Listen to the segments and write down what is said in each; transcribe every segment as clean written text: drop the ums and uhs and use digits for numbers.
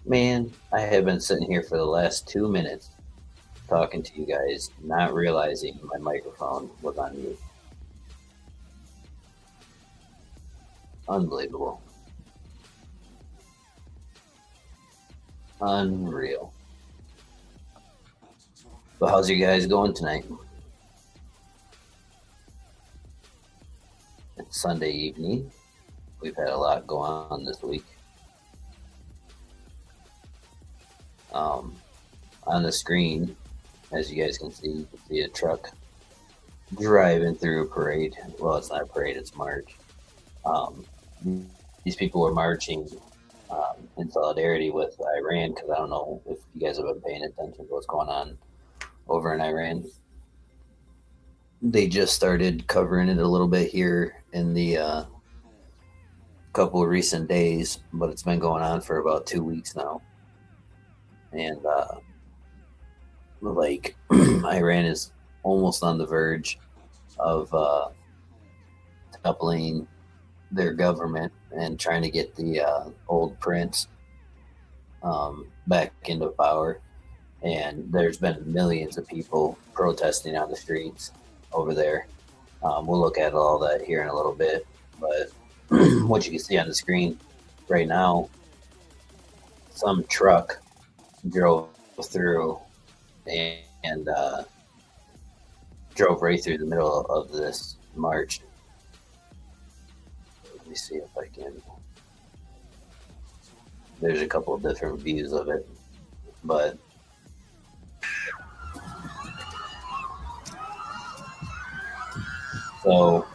Man, I have been sitting here for the last 2 minutes talking to you guys, not realizing my microphone was on mute. Unbelievable. Unreal. But how's you guys going tonight? It's Sunday evening. We've had a lot going on this week. On the screen, as you guys can see a truck driving through a parade. Well, it's not a parade, it's a march. These people were marching in solidarity with Iran, because I don't know if you guys have been paying attention to what's going on over in Iran. They just started covering it a little bit here in the couple of recent days, but it's been going on for about 2 weeks now. And Iran is almost on the verge of toppling their government and trying to get the old prince back into power. And there's been millions of people protesting on the streets over there. We'll look at all that here in a little bit, but what you can see on the screen right now, some truck drove through and drove right through the middle of this march. Let me see if I can. There's a couple of different views of it, but so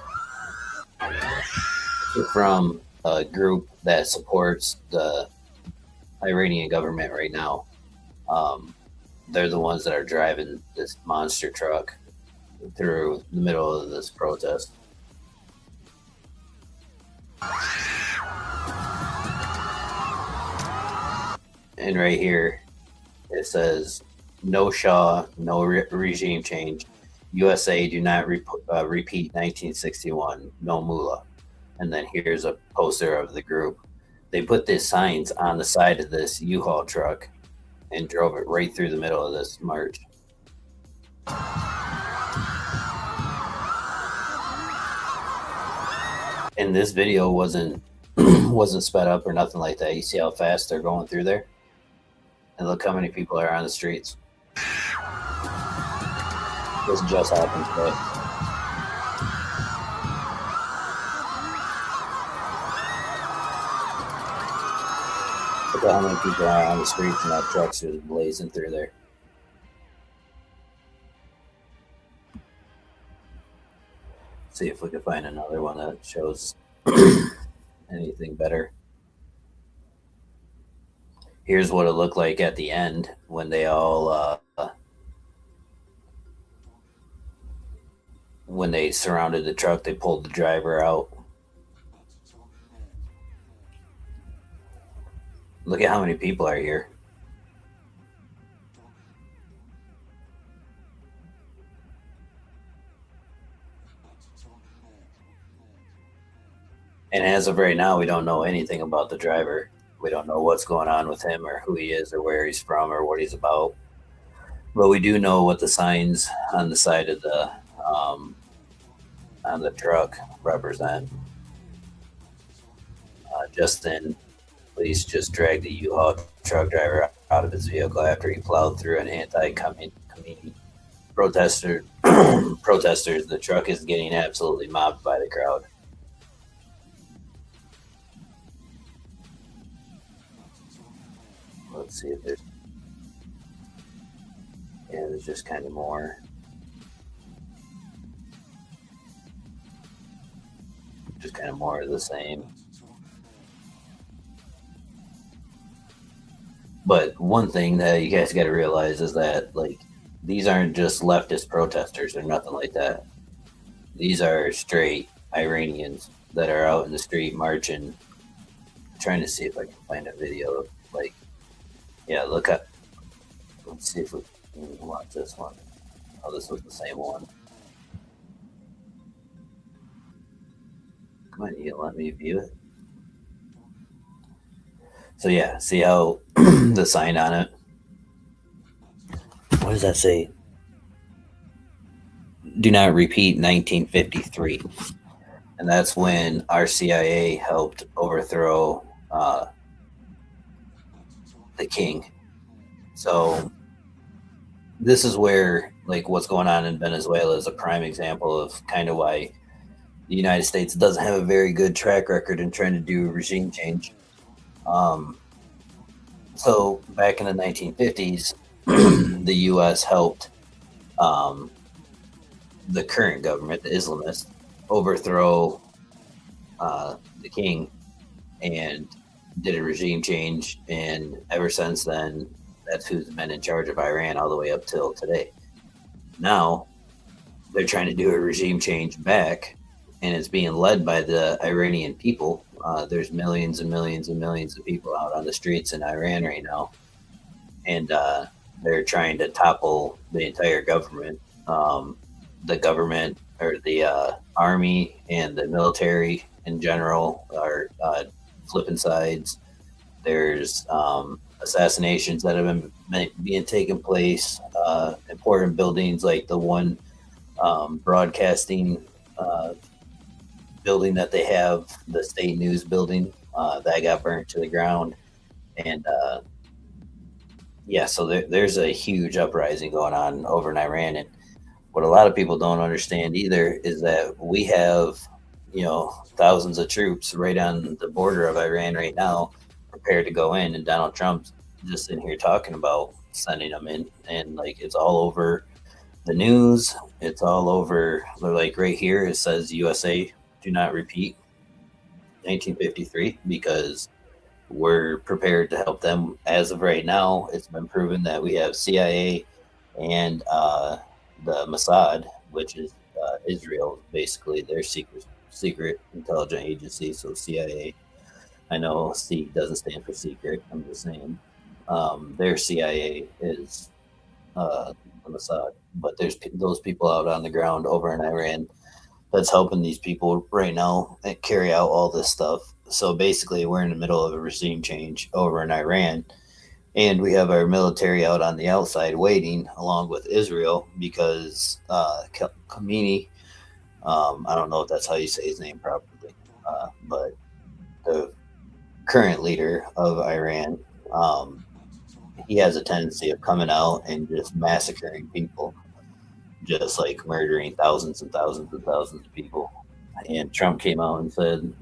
from a group that supports the Iranian government right now, they're the ones that are driving this monster truck through the middle of this protest. And right here, it says, "No Shah, no regime change. USA do not repeat 1961. No mullah." And then here's a poster of the group. They put these signs on the side of this U-Haul truck and drove it right through the middle of this march. And this video wasn't sped up or nothing like that. You see how fast they're going through there? And look how many people are on the streets. This just happened today. Look at how many people are on the streets, and that truck's just blazing through there. See if we can find another one that shows anything better. Here's what it looked like at the end when they all when they surrounded the truck. They pulled the driver out. Look at how many people are here. And as of right now, we don't know anything about the driver. We don't know what's going on with him or who he is or where he's from or what he's about. But we do know what the signs on the side of the on the truck represent. Justin, police just dragged the U-Haul truck driver out of his vehicle after he plowed through an anti-community protesters. The truck is getting absolutely mobbed by the crowd. Let's see if there's. Yeah, there's just kind of more. Just kind of more of the same. But one thing that you guys got to realize is that, like, these aren't just leftist protesters or nothing like that. These are straight Iranians that are out in the street marching. Trying to see if I can find a video of, like, yeah, look up. Let's see if we can watch this one. Oh, this was the same one. Come on, you let me view it. So yeah, see how the sign on it. What does that say? Do not repeat 1953. And that's when our CIA helped overthrow the king. So this is where, like, what's going on in Venezuela is a prime example of kind of why the United States doesn't have a very good track record in trying to do regime change. So back in the 1950s, the U.S. helped the current government, the Islamists, overthrow the king and did a regime change. And ever since then, that's who's been in charge of Iran all the way up till today. Now they're trying to do a regime change back, and it's being led by the Iranian people. There's millions and millions and millions of people out on the streets in Iran right now, and they're trying to topple the entire government. The government, or the army and the military in general, are flipping sides. There's assassinations that have been being taken place. Important buildings like the one broadcasting building that they have, the state news building, that got burnt to the ground. And yeah, so there's a huge uprising going on over in Iran. And what a lot of people don't understand either is that we have, thousands of troops right on the border of Iran right now, prepared to go in, and Donald Trump's just in here talking about sending them in, and like it's all over the news. It's all over. Like right here, it says USA do not repeat 1953 because we're prepared to help them. As of right now, it's been proven that we have CIA and the Mossad, which is Israel, basically their secret intelligence agency. So CIA, I know C doesn't stand for secret. I'm just saying their CIA is the Mossad, but there's those people out on the ground over in Iran that's helping these people right now carry out all this stuff. So basically, we're in the middle of a regime change over in Iran, and we have our military out on the outside waiting, along with Israel, because Khamenei, I don't know if that's how you say his name properly, but the current leader of Iran, he has a tendency of coming out and just massacring people, just like murdering thousands and thousands and thousands of people. And Trump came out and said,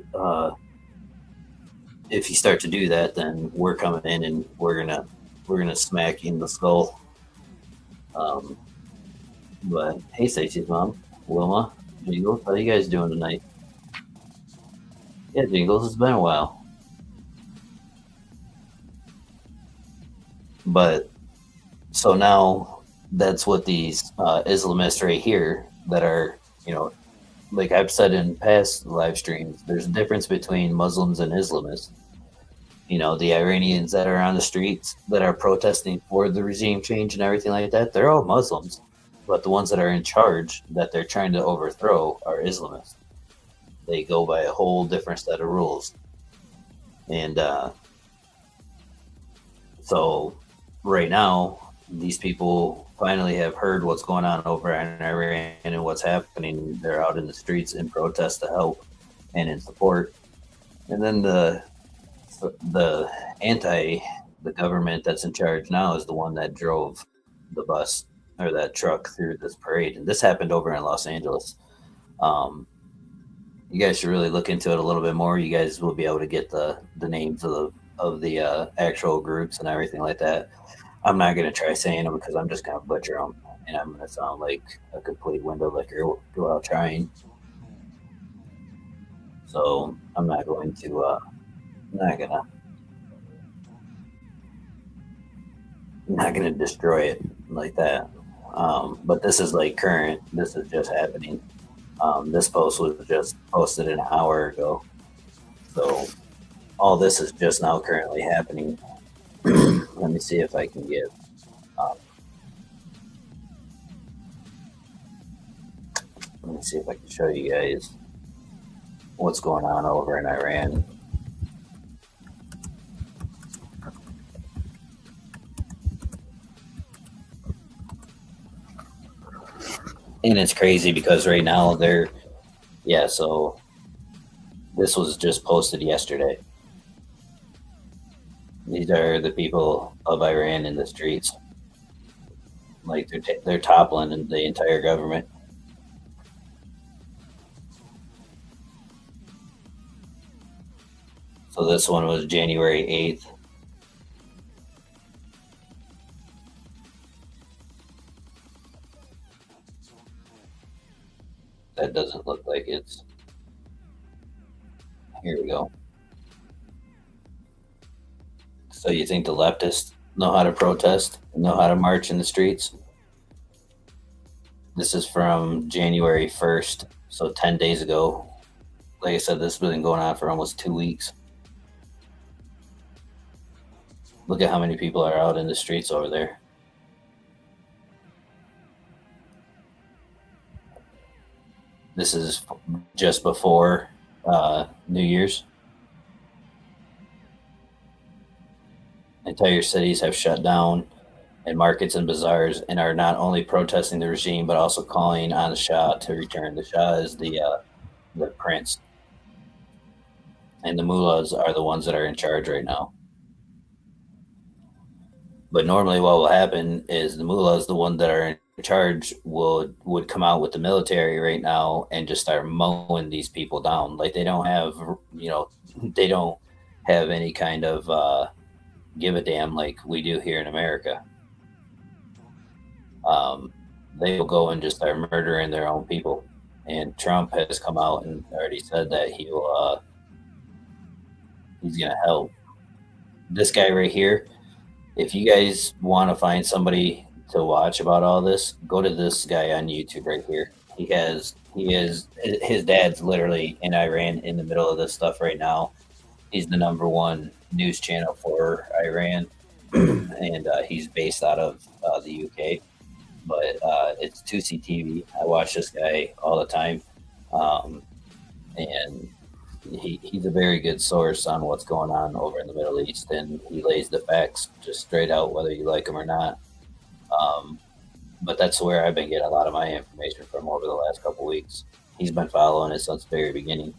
if you start to do that, then we're coming in and we're gonna smack you in the skull. But hey, Stacey's mom, Wilma, Jingles, how you guys doing tonight? Yeah, Jingles, it's been a while. But so now that's what these Islamists right here that are, like I've said in past live streams, there's a difference between Muslims and Islamists. The Iranians that are on the streets that are protesting for the regime change and everything like that, they're all Muslims. But the ones that are in charge that they're trying to overthrow are Islamists. They go by a whole different set of rules. And so right now, these people finally have heard what's going on over in Iran and what's happening. They're out in the streets in protest to help and in support. And then the government that's in charge now is the one that drove the bus or that truck through this parade. And this happened over in Los Angeles. You guys should really look into it a little bit more. You guys will be able to get the names of the actual groups and everything like that. I'm not gonna try saying them because I'm just gonna butcher them, and I'm gonna sound like a complete window licker while trying. So I'm not going to. Not gonna. Not gonna destroy it like that. But this is like current. This is just happening. This post was just posted an hour ago. So all this is just now currently happening. Let me see if I can get. Um, Let me see if I can show you guys what's going on over in Iran. And it's crazy because right now so this was just posted yesterday. These are the people of Iran in the streets. Like they're toppling the entire government. So this one was January 8th. That doesn't look like it's. Here we go. So you think the leftists know how to protest, know how to march in the streets? This is from January 1st, so 10 days ago. Like I said, this has been going on for almost 2 weeks. Look at how many people are out in the streets over there. This is just before New Year's. Entire cities have shut down, and markets and bazaars, and are not only protesting the regime but also calling on the Shah to return. The Shah is the prince, and the mullahs are the ones that are in charge right now. But normally, what will happen is the mullahs, the ones that are in charge, would come out with the military right now and just start mowing these people down. Like they don't have, they don't have any kind of give a damn like we do here in America. Um, they will go and just start murdering their own people. And Trump has come out and already said that he's going to help. This guy right here, if you guys want to find somebody to watch about all this, go to this guy on YouTube right here. His dad's literally in Iran in the middle of this stuff right now. He's the number one news channel for Iran, and he's based out of the UK. But it's 2CTV. I watch this guy all the time, and he's a very good source on what's going on over in the Middle East, and he lays the facts just straight out, whether you like them or not. But that's where I've been getting a lot of my information from over the last couple weeks. He's been following it since the very beginning.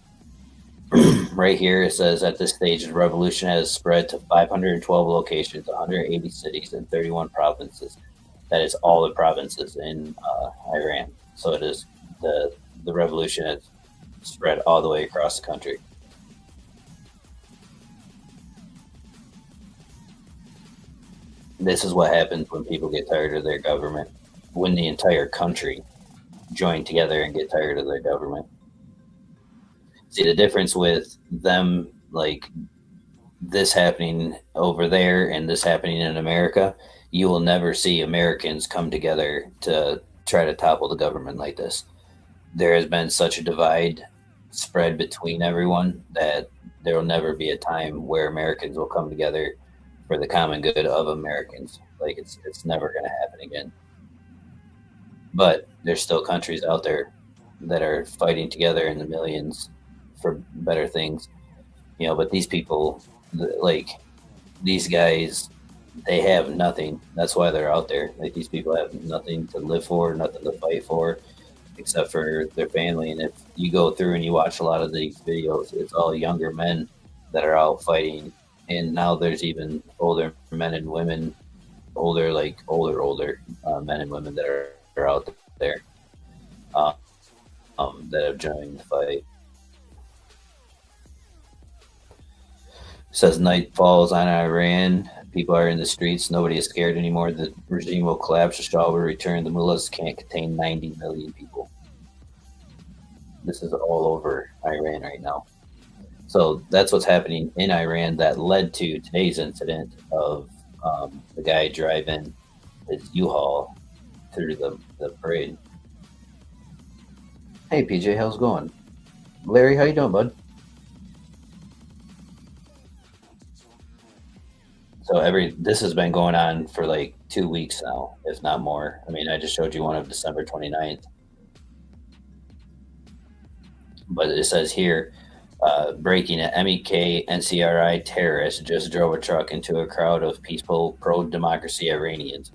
Right here, it says at this stage, the revolution has spread to 512 locations, 180 cities, and 31 provinces. That is all the provinces in Iran. So it is the revolution has spread all the way across the country. This is what happens when people get tired of their government. When the entire country join together and get tired of their government. See the difference with them, like this happening over there and this happening in America. You will never see Americans come together to try to topple the government like this. There has been such a divide spread between everyone that there will never be a time where Americans will come together for the common good of Americans. Like it's never going to happen again. But there's still countries out there that are fighting together in the millions for better things, but these people, like these guys, they have nothing. That's why they're out there. Like these people have nothing to live for, nothing to fight for, except for their family. And if you go through and you watch a lot of these videos, it's all younger men that are out fighting. And now there's even older men and women, older men and women that are out there that have joined the fight. It says night falls on Iran People are in the streets. Nobody is scared anymore. The regime will collapse. The Shah will return. The mullahs can't contain 90 million people. This is all over Iran right now. So that's what's happening in Iran that led to today's incident of the guy driving his U-Haul through the parade. Hey, PJ, how's it going? Larry, how you doing, bud? So this has been going on for like 2 weeks now, if not more. I mean, I just showed you one of December 29th. But it says here, breaking an MEK NCRI terrorist just drove a truck into a crowd of peaceful pro-democracy Iranians.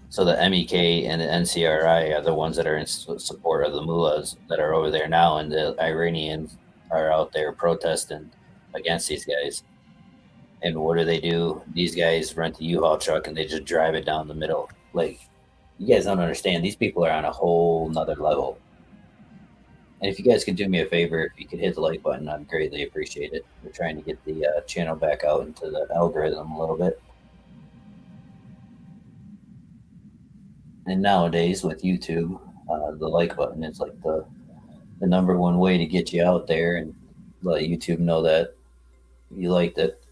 So the MEK and the NCRI are the ones that are in support of the mullahs that are over there now, and the Iranians are out there protesting against these guys. And what do? These guys rent a U-Haul truck and they just drive it down the middle. Like, you guys don't understand. These people are on a whole nother level. And if you guys could do me a favor, if you could hit the like button, I'd greatly appreciate it. We're trying to get the channel back out into the algorithm a little bit. And nowadays with YouTube, the like button is like the number one way to get you out there and let YouTube know that you liked it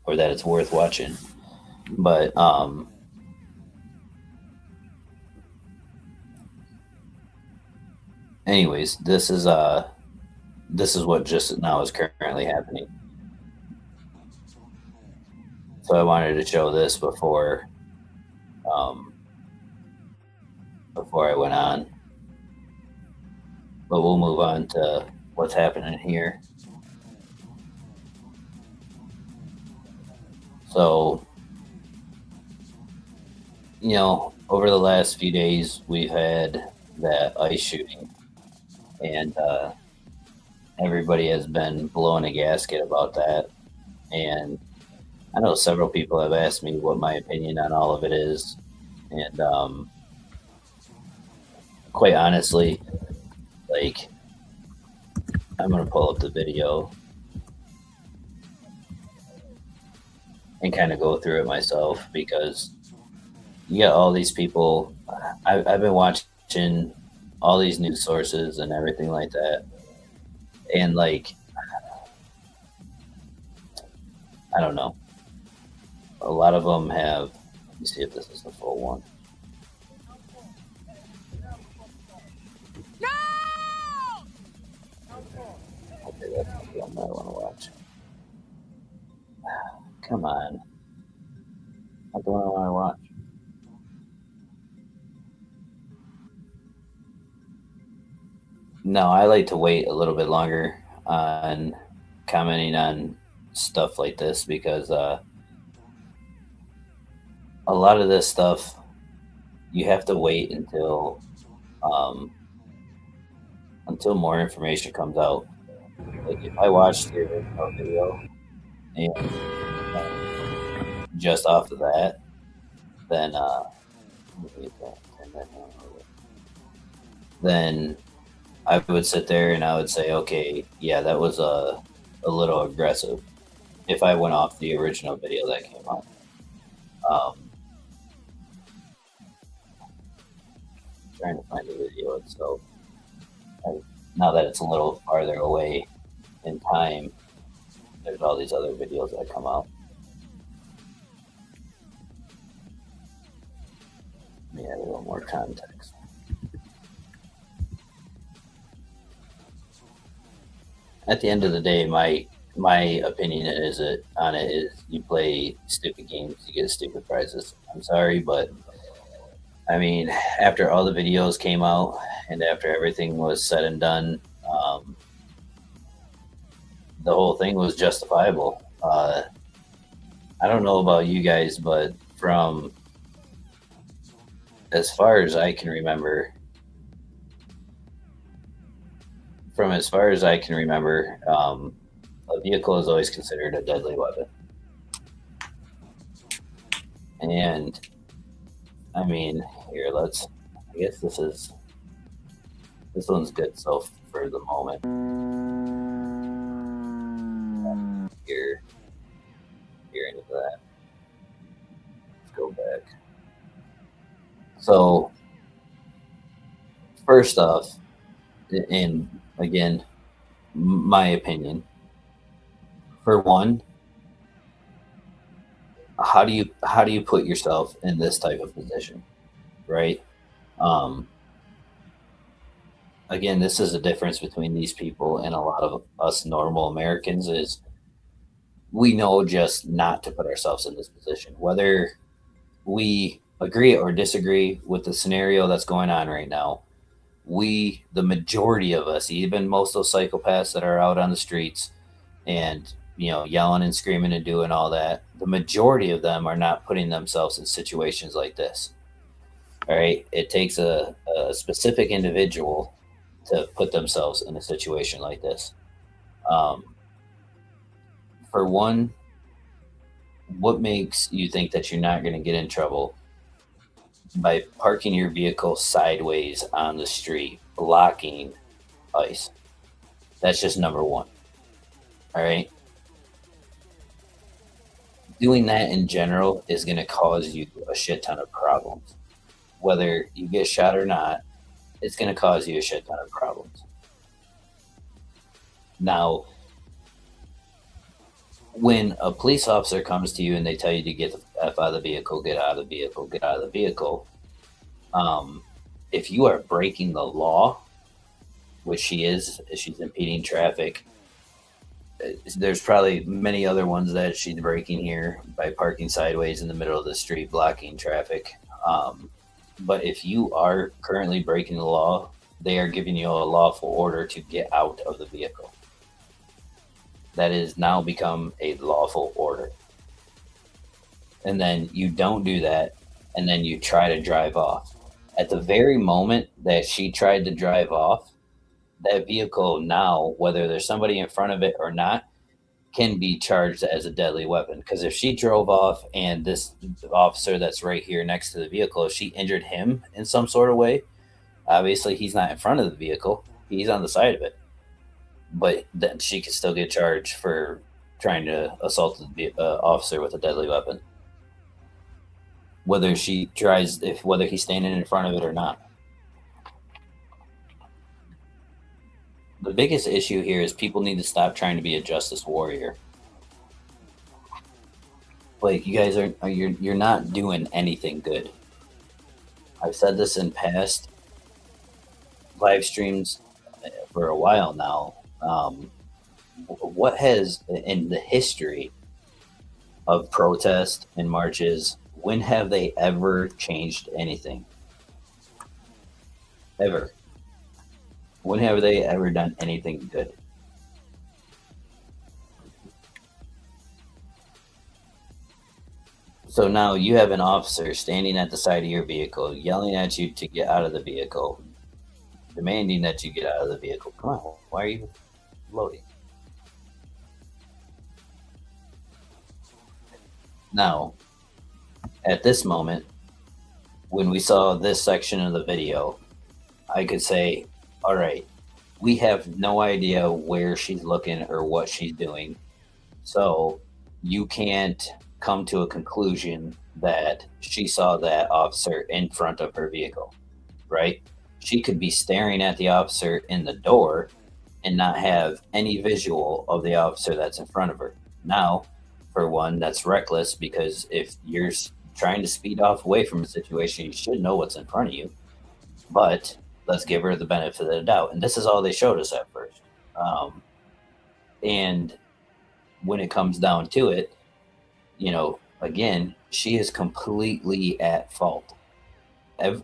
or that it's worth watching. But anyways, this is what just now is currently happening. So I wanted to show this before I went on. But we'll move on to what's happening here. So, you know, over the last few days, we've had that ICE shooting, and everybody has been blowing a gasket about that. And I know several people have asked me what my opinion on all of it is. And quite honestly, like, I'm going to pull up the video and kind of go through it myself, because you got all these people. I've been watching all these news sources and everything like that. And, like, I don't know. A lot of them have, let me see if this is the full one. No! Okay, that's not the one I want to watch. Come on. Not the one I want to watch. No, I like to wait a little bit longer on commenting on stuff like this, because a lot of this stuff you have to wait until more information comes out. Like, if I watched the original video and just off of that, then I would sit there and I would say, okay, yeah, that was a little aggressive, if I went off the original video that came out. Trying to find the video itself. Now that it's a little farther away in time, there's all these other videos that come out. Let me add a little more context. At the end of the day, my opinion on it is you play stupid games, you get stupid prizes. I'm sorry, but I mean, after all the videos came out and after everything was said and done, the whole thing was justifiable. I don't know about you guys, but from as far as I can remember, a vehicle is always considered a deadly weapon. And I mean, here, I guess this one's good so for the moment. hear any of that. Let's go back. So first off, and again, my opinion, for one, how do you put yourself in this type of position, right? Um, Again, this is a difference between these people and a lot of us normal Americans is we know just not to put ourselves in this position, whether we agree or disagree with the scenario that's going on right now. We, the majority of us, even most of those psychopaths that are out on the streets and yelling and screaming and doing all that, the majority of them are not putting themselves in situations like this. All right, it takes a specific individual to put themselves in a situation like this. Um, for one, what makes you think that you're not going to get in trouble by parking your vehicle sideways on the street, blocking ice? That's just number one. All right. Doing that in general is going to cause you a shit ton of problems. Whether you get shot or not, it's going to cause you a shit ton of problems. Now, when a police officer comes to you and they tell you to get the F out of the vehicle, get out of the vehicle, get out of the vehicle, if you are breaking the law, which she's impeding traffic. There's probably many other ones that she's breaking here by parking sideways in the middle of the street, blocking traffic. But if you are currently breaking the law, they are giving you a lawful order to get out of the vehicle. That is now become a lawful order. And then you don't do that, and then you try to drive off. At the very moment that she tried to drive off, that vehicle now, whether there's somebody in front of it or not, can be charged as a deadly weapon. Because if she drove off and this officer that's right here next to the vehicle, if she injured him in some sort of way, obviously he's not in front of the vehicle, he's on the side of it. But then she could still get charged for trying to assault the officer with a deadly weapon, whether he's standing in front of it or not. The biggest issue here is people need to stop trying to be a justice warrior. Like, you guys you're not doing anything good. I've said this in past live streams for a while now. What has in the history of protest and marches, when have they ever changed anything? Ever? When have they ever done anything good? So now you have an officer standing at the side of your vehicle, yelling at you to get out of the vehicle, demanding that you get out of the vehicle. Come on, why are you loading? Now, at this moment, when we saw this section of the video, I could say, all right, we have no idea where she's looking or what she's doing. So you can't come to a conclusion that she saw that officer in front of her vehicle, right? She could be staring at the officer in the door and not have any visual of the officer that's in front of her. Now, for one, that's reckless, because if you're trying to speed off away from a situation, you should know what's in front of you. But let's give her the benefit of the doubt. And this is all they showed us at first. And when it comes down to it, again, she is completely at fault.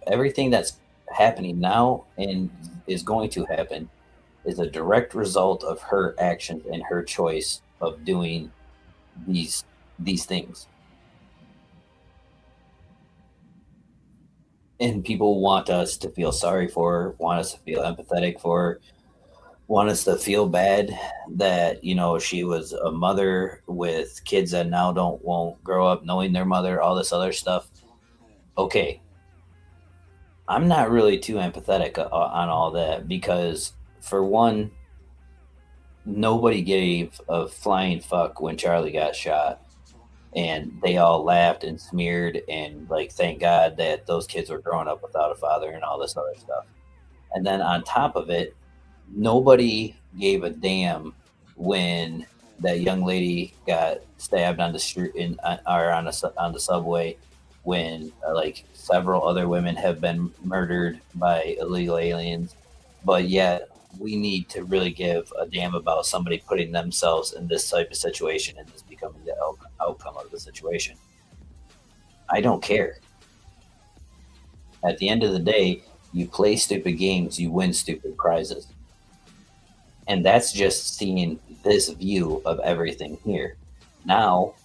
Everything that's happening now and is going to happen is a direct result of her actions and her choice of doing these things. And people want us to feel sorry for her, want us to feel empathetic for her, want us to feel bad that she was a mother with kids that now won't grow up knowing their mother, all this other stuff. Okay, I'm not really too empathetic on all that, because for one, nobody gave a flying fuck when Charlie got shot, and they all laughed and smeared and like thank God that those kids were growing up without a father and all this other stuff. And then on top of it, nobody gave a damn when that young lady got stabbed on the street or on the subway, when like several other women have been murdered by illegal aliens, but yet we need to really give a damn about somebody putting themselves in this type of situation and this becoming the outcome of the situation. I don't care. At the end of the day, you play stupid games, you win stupid prizes. And that's just seeing this view of everything here. Now,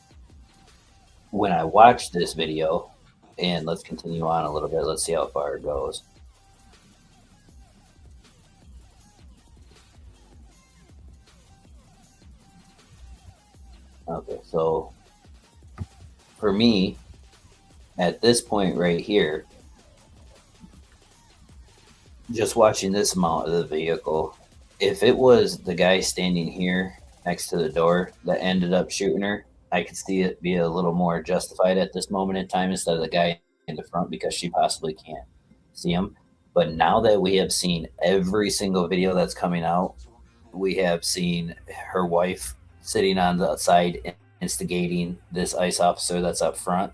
when I watch this video, and let's continue on a little bit, let's see how far it goes. Okay, so for me, at this point right here, just watching this amount of the vehicle, if it was the guy standing here next to the door that ended up shooting her, I could see it be a little more justified at this moment in time instead of the guy in the front, because she possibly can't see him. But now that we have seen every single video that's coming out, we have seen her wife sitting on the side instigating this ICE officer that's up front,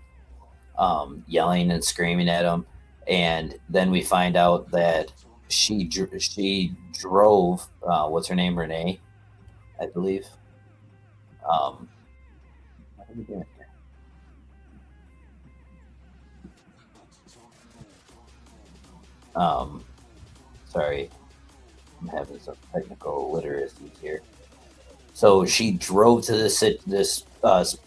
yelling and screaming at him. And then we find out that she drove, what's her name, Renee, I believe. What are we doing here? Sorry, I'm having some technical literacies here. So she drove to this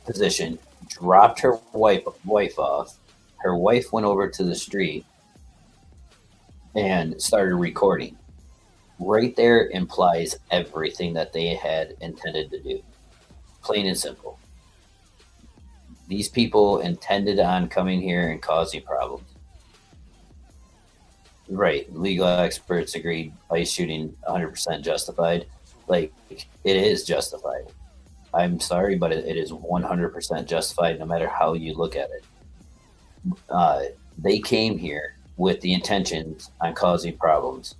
position, dropped her wife off. Her wife went over to the street and started recording. Right there implies everything that they had intended to do. Plain and simple. These people intended on coming here and causing problems. Right. Legal experts agreed ICE shooting 100% justified. Like, it is justified. I'm sorry, but it is 100% justified no matter how you look at it. They came here with the intentions on causing problems.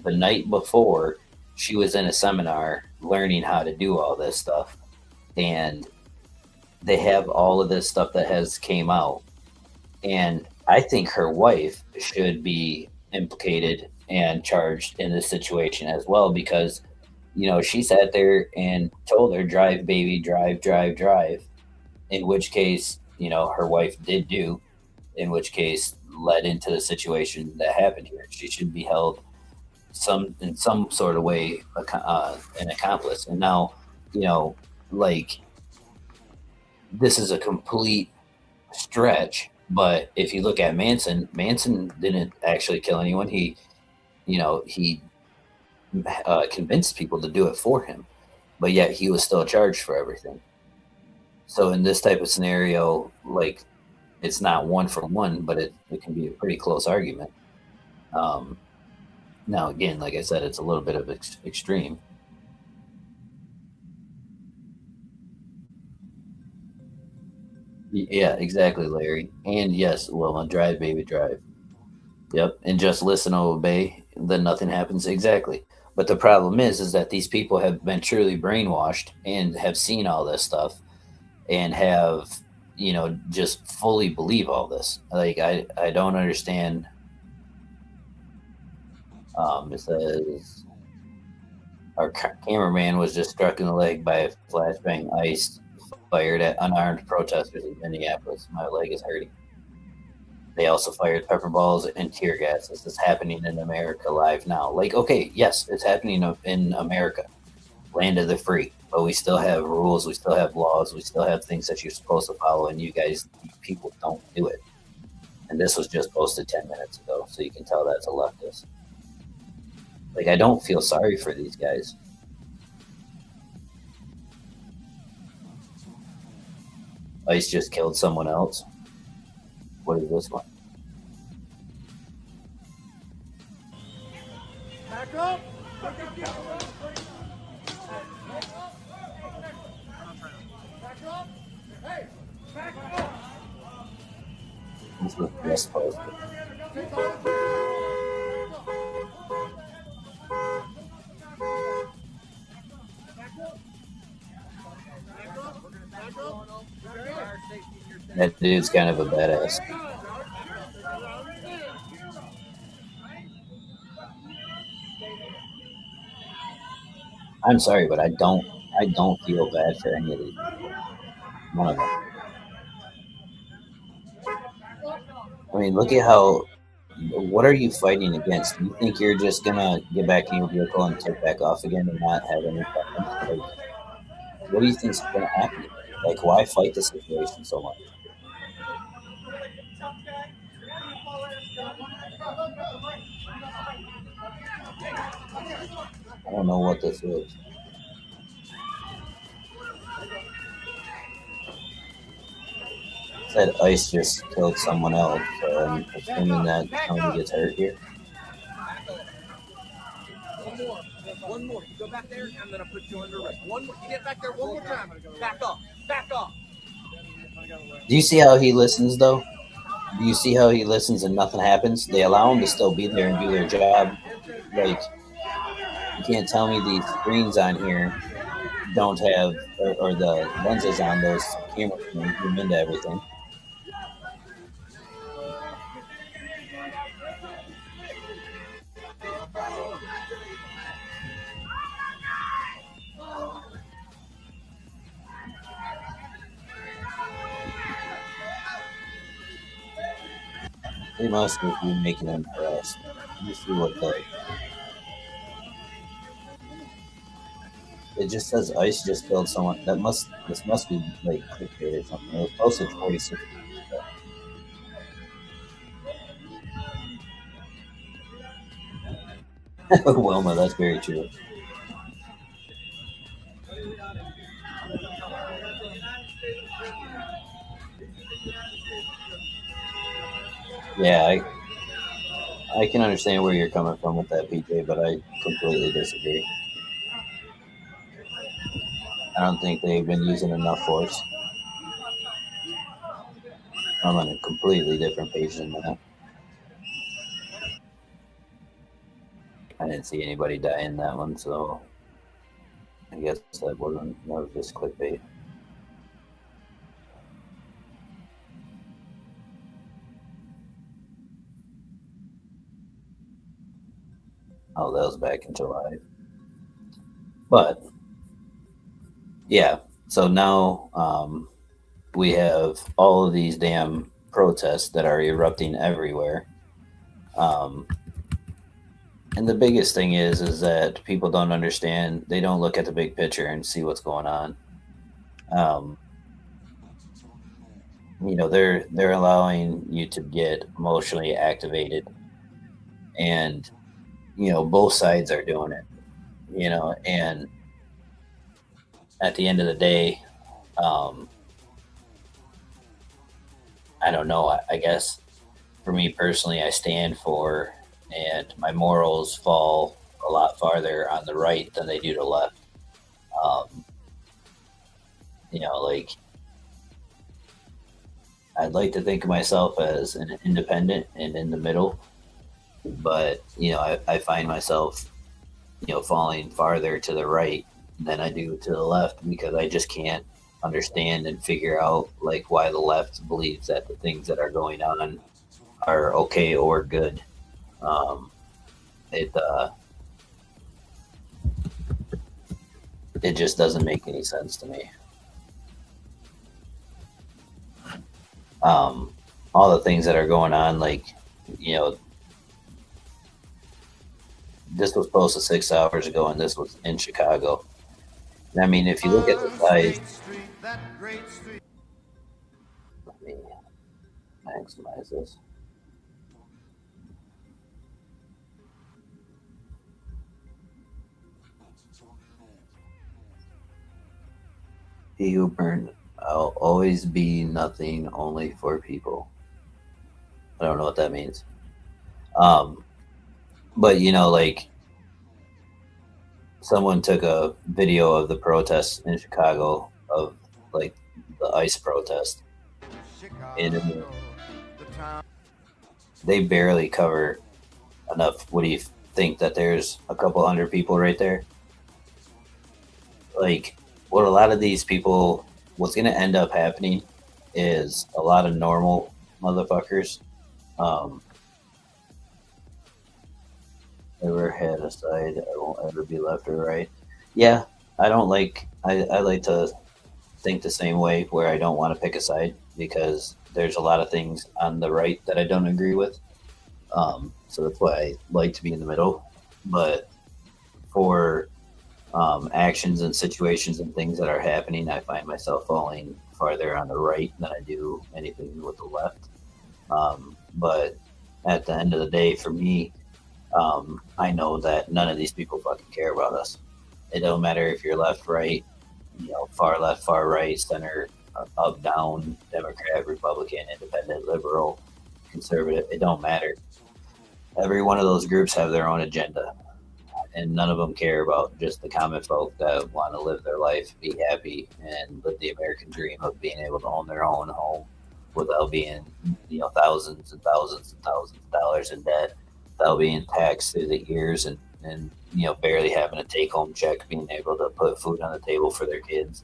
The night before, she was in a seminar learning how to do all this stuff, and they have all of this stuff that has came out. And I think her wife should be implicated and charged in this situation as well, because she sat there and told her, drive baby, drive, drive, drive, in which case her wife did do, in which case led into the situation that happened here. She should be held in some sort of way an accomplice. And now like, this is a complete stretch, but if you look at Manson didn't actually kill anyone. He convinced people to do it for him, but yet he was still charged for everything. So in this type of scenario, like, it's not one for one, but it can be a pretty close argument. Now, again, like I said, it's a little bit of extreme. Yeah, exactly, Larry. And yes, well, drive, baby, drive. Yep, and just listen and obey, then nothing happens. Exactly. But the problem is that these people have been truly brainwashed and have seen all this stuff and have, just fully believe all this. Like, I don't understand. It says our cameraman was just struck in the leg by a flashbang ICE fired at unarmed protesters in Minneapolis. My leg is hurting. They also fired pepper balls and tear gas. This is happening in America live now. Like, okay, yes, it's happening in America, land of the free. But we still have rules. We still have laws. We still have things that you're supposed to follow. And you people don't do it. And this was just posted 10 minutes ago. So you can tell that's a leftist. Like, I don't feel sorry for these guys. ICE just killed someone else. What is this one? Back up! This was just posted. That dude's kind of a badass. I'm sorry, but I don't feel bad for any of these people. None of them. I mean, look at how. What are you fighting against? Do you think you're just gonna get back in your vehicle and take back off again and not have any problems? Like, what do you think's gonna happen? Like, why fight the situation so much? I don't know what this is. Said ICE just killed someone else, so I'm assuming that someone gets hurt here. One more. You go back there, and I'm gonna put you under arrest. One more. You get back there one more time. Back up. Back up. Do you see how he listens, though? Do you see how he listens and nothing happens? They allow him to still be there and do their job. Like, you can't tell me these screens on here don't have, or the lenses on those cameras can zoom into everything. They must be making him arrest. Let me see what the. It just says ICE just killed someone. This must be like clickbait or something. It was posted 46 minutes ago. Wilma, that's very true. Yeah, I can understand where you're coming from with that, PJ, but I completely disagree. I don't think they've been using enough force. I'm on a completely different page than that. I didn't see anybody die in that one, so I guess that was just clickbait. Oh, that was back in July. But yeah, so now we have all of these damn protests that are erupting everywhere. And the biggest thing is that people don't understand. They don't look at the big picture and see what's going on. They're allowing you to get emotionally activated, and both sides are doing it. And at the end of the day, I don't know. I guess for me personally, I stand for, and my morals fall a lot farther on the right than they do to left. Like, I'd like to think of myself as an independent and in the middle, but I find myself falling farther to the right than I do to the left, because I just can't understand and figure out like why the left believes that the things that are going on are okay or good. It it just doesn't make any sense to me. All the things that are going on, like, this was posted 6 hours ago, and this was in Chicago. And I mean, if you look at the size, let me maximize this. He who burned, I'll always be nothing, only for people. I don't know what that means. But like, someone took a video of the protests in Chicago of like the ICE protest. And I mean, they barely cover enough. What do you think that there's a couple hundred people right there? Like, what a lot of these people, what's going to end up happening is a lot of normal motherfuckers. Um, Ever had a side, I won't ever be left or right. Yeah, I don't like, I like to think the same way where I don't want to pick a side because there's a lot of things on the right that I don't agree with. So that's why I like to be in the middle. But for actions and situations and things that are happening, I find myself falling farther on the right than I do anything with the left. But at the end of the day, for me, I know that none of these people fucking care about us. It don't matter if you're left, right, far left, far right, center, up, down, Democrat, Republican, independent, liberal, conservative. It don't matter. Every one of those groups have their own agenda, and none of them care about just the common folk that want to live their life, be happy, and live the American dream of being able to own their own home without being, thousands and thousands and thousands of dollars in debt, without being taxed through the years, and barely having a take home check, being able to put food on the table for their kids.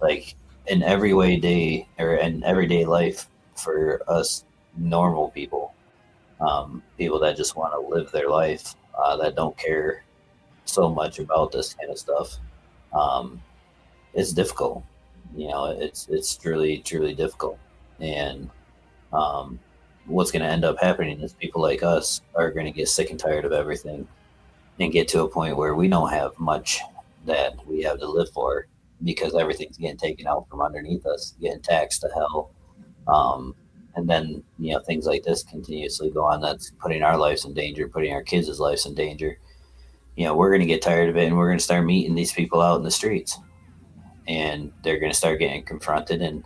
Like in in everyday life for us normal people, people that just want to live their life, that don't care so much about this kind of stuff. Um, it's difficult. It's truly difficult. And um, what's going to end up happening is people like us are going to get sick and tired of everything and get to a point where we don't have much that we have to live for because everything's getting taken out from underneath us, getting taxed to hell. Um, and then, things like this continuously go on. That's putting our lives in danger, putting our kids' lives in danger. We're going to get tired of it and we're going to start meeting these people out in the streets and they're going to start getting confronted and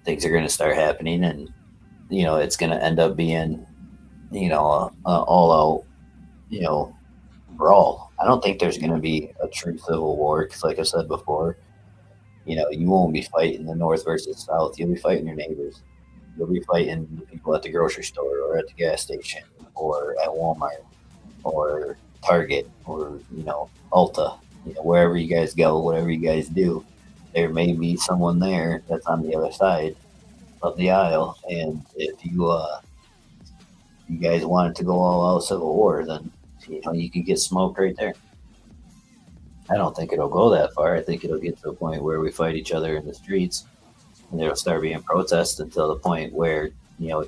things are going to start happening. And, it's going to end up being, a all out, brawl. I don't think there's going to be a true civil war because, like I said before, you won't be fighting the North versus South. You'll be fighting your neighbors. You'll be fighting the people at the grocery store or at the gas station or at Walmart or Target or Ulta. Wherever you guys go, whatever you guys do, there may be someone there that's on the other side of the aisle. And if you guys wanted to go all out civil war, then you could get smoked right there. I don't think it'll go that far. I think it'll get to a point where we fight each other in the streets, and there'll start being protests until the point where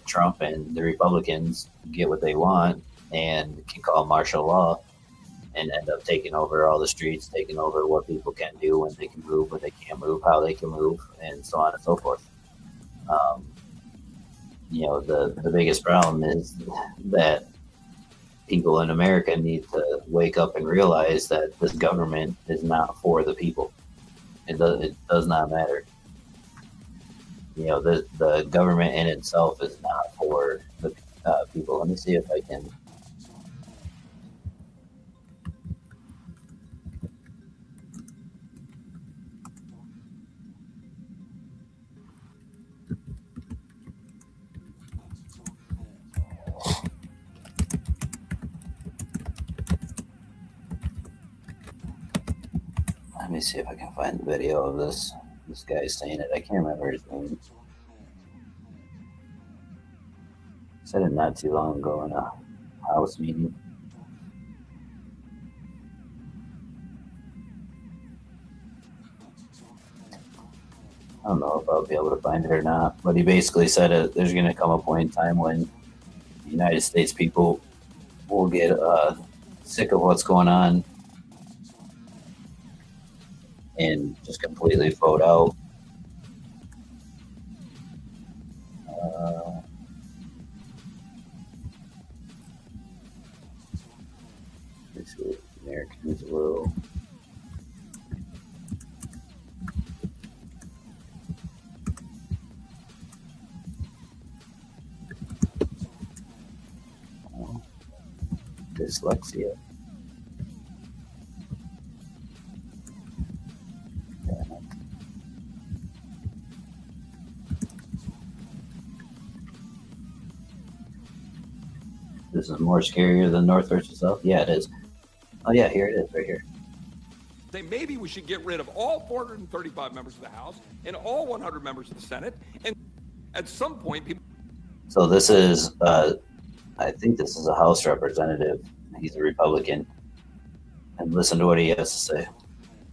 Trump and the Republicans get what they want and can call martial law and end up taking over all the streets, taking over what people can do, when they can move, when they can't move, how they can move, and so on and so forth. The biggest problem is that people in America need to wake up and realize that this government is not for the people. It does not matter. The government in itself is not for the people. Let me see if I can. Let me see if I can find the video of this guy saying it. I can't remember his name. Said it not too long ago in a house meeting. I don't know if I'll be able to find it or not, but he basically said there's going to come a point in time when the United States people will get sick of what's going on and just completely vote out. Let's see what Americans will. Dyslexia. This is more scarier than North versus South. Yeah, it is. Oh yeah, here it is, right here. Say maybe we should get rid of all 435 members of the House and all 100 members of the Senate, and at some point, people. So this is, I think this is a House representative. He's a Republican, and listen to what he has to say.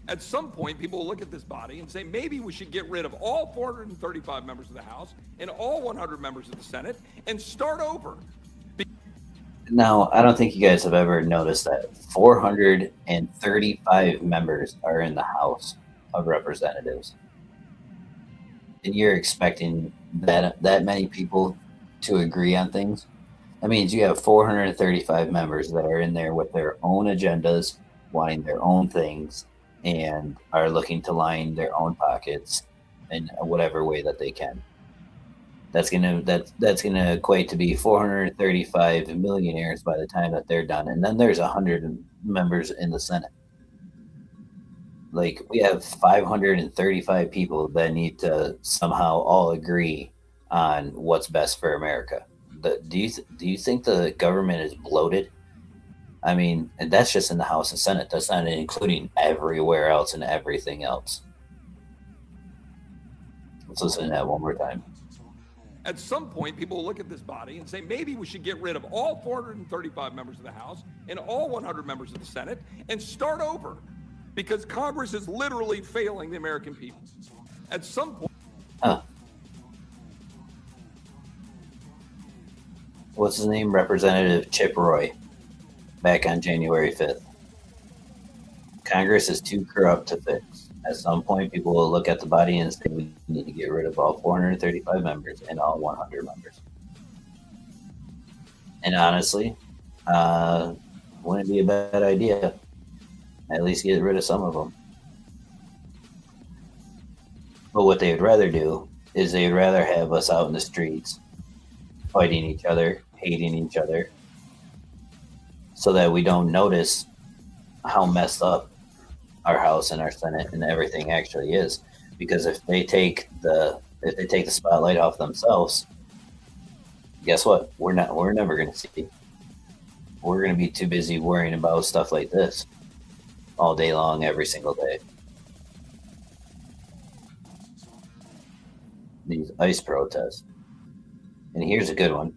At some point, people will look at this body and say maybe we should get rid of all 435 members of the House and all 100 members of the Senate and start over. Now, I don't think you guys have ever noticed that 435 members are in the House of Representatives. And you're expecting that many people to agree on things? That means you have 435 members that are in there with their own agendas, wanting their own things, and are looking to line their own pockets in whatever way that they can. That's gonna equate to be 435 millionaires by the time that they're done, and then there's 100 members in the Senate. Like, we have 535 people that need to somehow all agree on what's best for America. Do you think the government is bloated? I mean, and that's just in the House and Senate. That's not including everywhere else and everything else. Let's listen to that one more time. At some point, people will look at this body and say maybe we should get rid of all 435 members of the House and all 100 members of the Senate and start over, because Congress is literally failing the American people. At some point. What's his name? Representative Chip Roy, back on January 5th. Congress is too corrupt to fix. At some point, people will look at the body and say we need to get rid of all 435 members and all 100 members. And honestly, wouldn't be a bad idea. At least get rid of some of them. But what they would rather do is they'd rather have us out in the streets fighting each other, hating each other, so that we don't notice how messed up our House and our Senate and everything actually is. Because if they take the spotlight off themselves, guess what? We're never going to see. We're going to be too busy worrying about stuff like this all day long, every single day. These ICE protests. And here's a good one.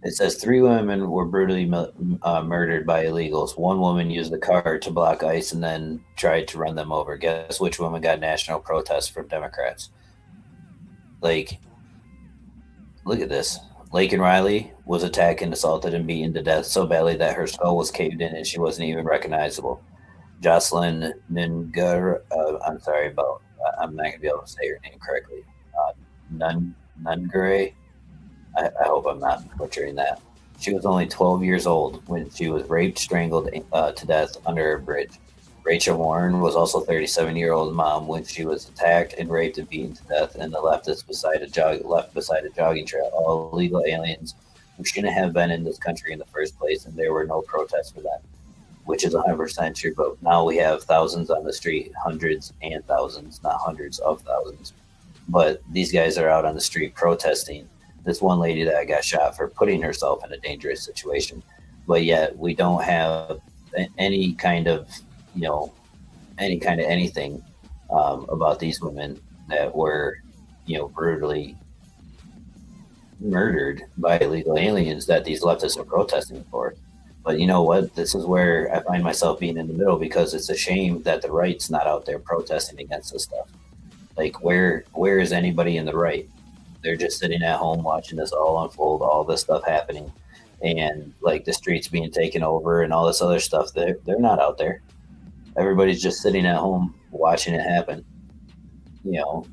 It says 3 women were brutally murdered by illegals. 1 woman used the car to block ICE and then tried to run them over. Guess which woman got national protests from Democrats? Like, look at this. Laken Riley was attacked and assaulted and beaten to death so badly that her skull was caved in and she wasn't even recognizable. Jocelyn Nungar, I'm sorry about, I'm not going to be able to say her name correctly. Nungare. I hope I'm not butchering that. She was only 12 years old when she was raped, strangled to death under a bridge. Rachel Warren was also 37-year-old mom when she was attacked and raped and beaten to death and left beside a jogging trail. All illegal aliens who shouldn't have been in this country in the first place, and there were no protests for them, which is 100% true. But now we have thousands on the street, hundreds and thousands, not hundreds of thousands. But these guys are out on the street protesting this one lady that got shot for putting herself in a dangerous situation. But yet we don't have any kind of anything about these women that were, brutally murdered by illegal aliens that these leftists are protesting for. But you know what? This is where I find myself being in the middle, because it's a shame that the right's not out there protesting against this stuff. Like, where is anybody in the right? They're just sitting at home watching this all unfold, all this stuff happening, and like the streets being taken over and all this other stuff. They're not out there. Everybody's just sitting at home watching it happen.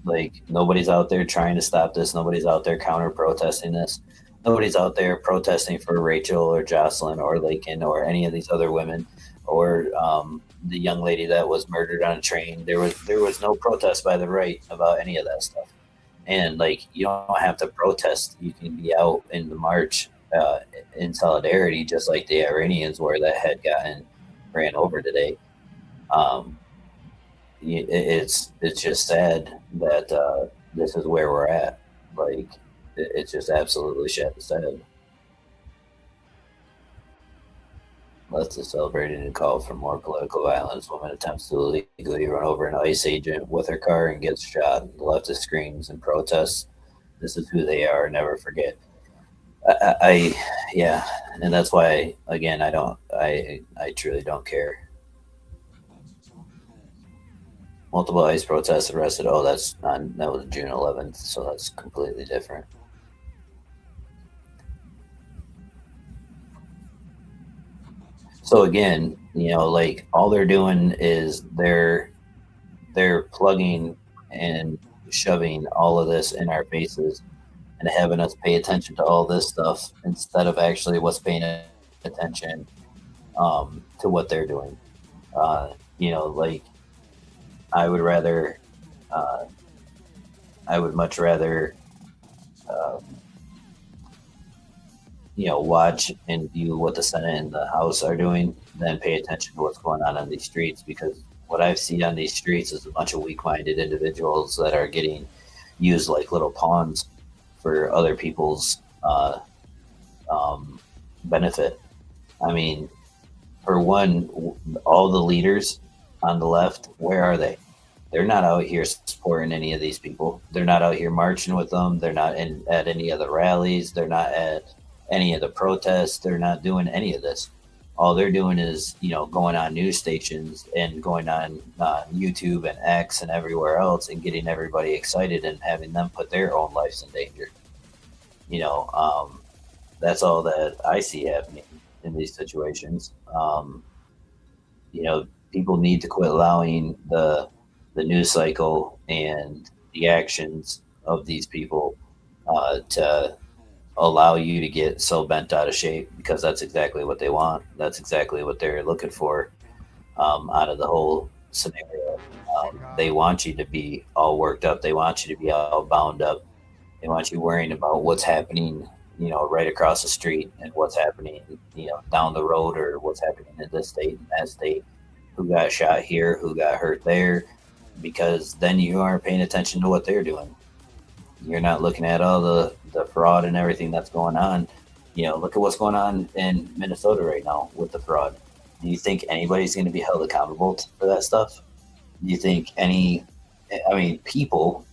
Like, nobody's out there trying to stop this. Nobody's out there counter protesting this. Nobody's out there protesting for Rachel or Jocelyn or Laken or any of these other women, or the young lady that was murdered on a train. There was no protest by the right about any of that stuff. And like, you don't have to protest. You can be out in the march in solidarity, just like the Iranians were that had gotten ran over today. It's just sad that this is where we're at. Like, it's just absolutely sad. Leftists celebrated and called for more political violence. Woman attempts to illegally run over an ICE agent with her car and gets shot. The leftist screams and protests. This is who they are. Never forget. Yeah, and that's why again I truly don't care. Multiple ICE protests arrested. Oh, that was June 11th, so that's completely different. So again, like all they're doing is they're plugging and shoving all of this in our faces and having us pay attention to all this stuff instead of actually what's paying attention to what they're doing. Like I would rather, I would much rather, um, watch and view what the Senate and the House are doing than pay attention to what's going on these streets. Because what I've seen on these streets is a bunch of weak-minded individuals that are getting used like little pawns for other people's benefit. I mean, for one, all the leaders on the left, where are they? They're not out here supporting any of these people. They're not out here marching with them. They're not at any of the rallies. They're not at any of the protests. They're not doing any of this. All they're doing is, going on news stations and going on YouTube and X and everywhere else and getting everybody excited and having them put their own lives in danger. That's all that I see happening in these situations. People need to quit allowing the news cycle and the actions of these people to allow you to get so bent out of shape, because that's exactly what they want. That's exactly what they're looking for out of the whole scenario. They want you to be all worked up. They want you to be all bound up. They want you worrying about what's happening, right across the street and what's happening, down the road, or what's happening in this state and that state, who got shot here, who got hurt there, because then you aren't paying attention to what they're doing. You're not looking at all the fraud and everything that's going on. Look at what's going on in Minnesota right now with the fraud. Do you think anybody's going to be held accountable for that stuff? Do you think the people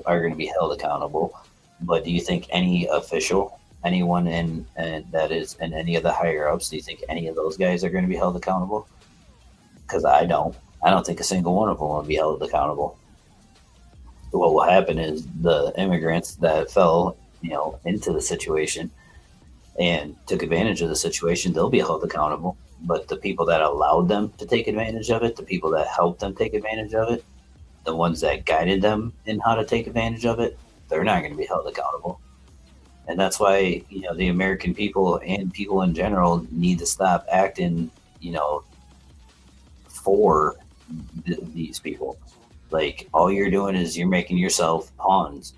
are going to be held accountable, but do you think any official, anyone that is in any of the higher ups, do you think any of those guys are going to be held accountable? Because I don't think a single one of them will be held accountable. What will happen is the immigrants that fell, into the situation and took advantage of the situation, they'll be held accountable. But the people that allowed them to take advantage of it, the people that helped them take advantage of it, the ones that guided them in how to take advantage of it, they're not going to be held accountable. And that's why, the American people and people in general need to stop acting, for these people. Like, all you're doing is you're making yourself pawns,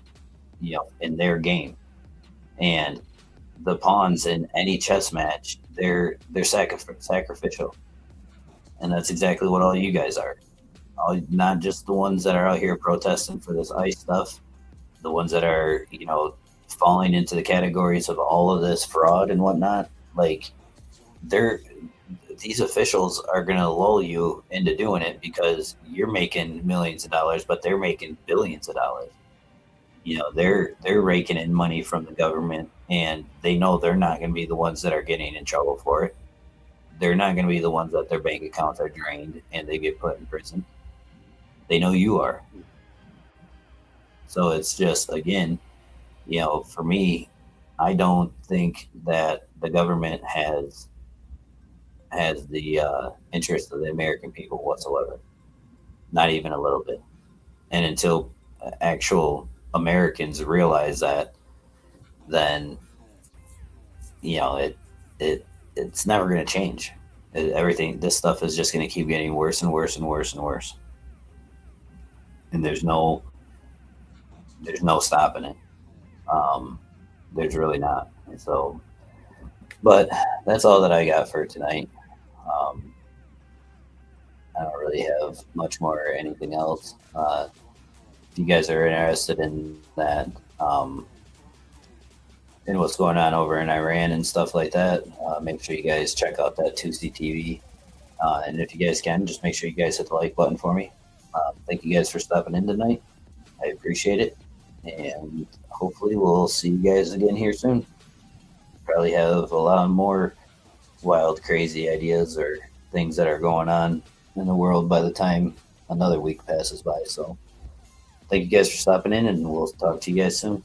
in their game. And the pawns in any chess match, they're sacrificial. And that's exactly what all you guys are. Not just the ones that are out here protesting for this ICE stuff, the ones that are, falling into the categories of all of this fraud and whatnot. Like, these officials are going to lull you into doing it because you're making millions of dollars, but they're making billions of dollars. They're raking in money from the government, and they know they're not going to be the ones that are getting in trouble for it. They're not going to be the ones that their bank accounts are drained and they get put in prison. They know you are. So it's just, again, for me, I don't think that the government has the interest of the American people whatsoever. Not even a little bit. And until actual Americans realize that, then it's never going to change. This stuff is just going to keep getting worse and worse and worse and worse. And there's no stopping it. There's really not. So, but that's all that I got for tonight. I don't really have much more or anything else. If you guys are interested in that, and what's going on over in Iran and stuff like that, make sure you guys check out that Tuesday TV. And if you guys can, just make sure you guys hit the like button for me. Thank you guys for stopping in tonight. I appreciate it. And hopefully we'll see you guys again here soon. Probably have a lot more wild, crazy ideas or things that are going on in the world by the time another week passes by. So thank you guys for stopping in, and we'll talk to you guys soon.